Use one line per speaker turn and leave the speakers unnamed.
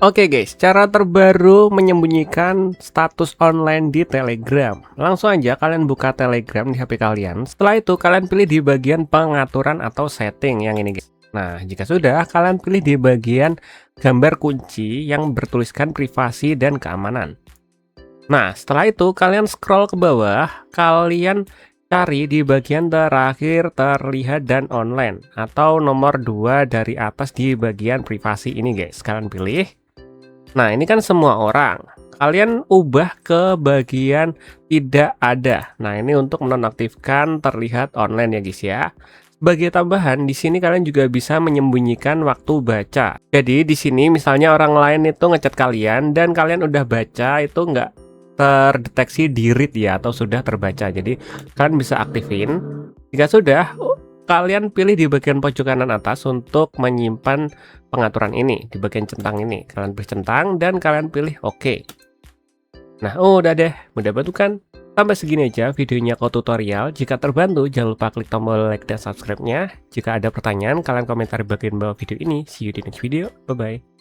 Oke guys, cara terbaru menyembunyikan status online di Telegram. Langsung aja kalian buka Telegram di HP kalian. Setelah itu kalian pilih di bagian pengaturan atau setting yang ini guys. Nah, jika sudah, kalian pilih di bagian gambar kunci yang bertuliskan privasi dan keamanan. Nah, setelah itu kalian scroll ke bawah, kalian cari di bagian terakhir terlihat dan online atau nomor 2 dari atas di bagian privasi ini guys. Kalian pilih. Nah, ini kan semua orang. Kalian ubah ke bagian tidak ada. Nah, ini untuk menonaktifkan terlihat online ya guys ya. Sebagai tambahan, di sini kalian juga bisa menyembunyikan waktu baca. Jadi di sini misalnya orang lain itu ngechat kalian dan kalian udah baca itu nggak terdeteksi di read ya atau sudah terbaca. Jadi kalian bisa aktifin. Jika sudah, kalian pilih di bagian pojok kanan atas untuk menyimpan pengaturan ini. Di bagian centang ini kalian pilih centang dan kalian pilih OK. Nah, udah deh, mudah bantu kan? Sampai segini aja videonya kok tutorial. Jika terbantu, jangan lupa klik tombol like dan subscribe-nya. Jika ada pertanyaan, kalian komentar di bagian bawah video ini. See you di next video. Bye-bye.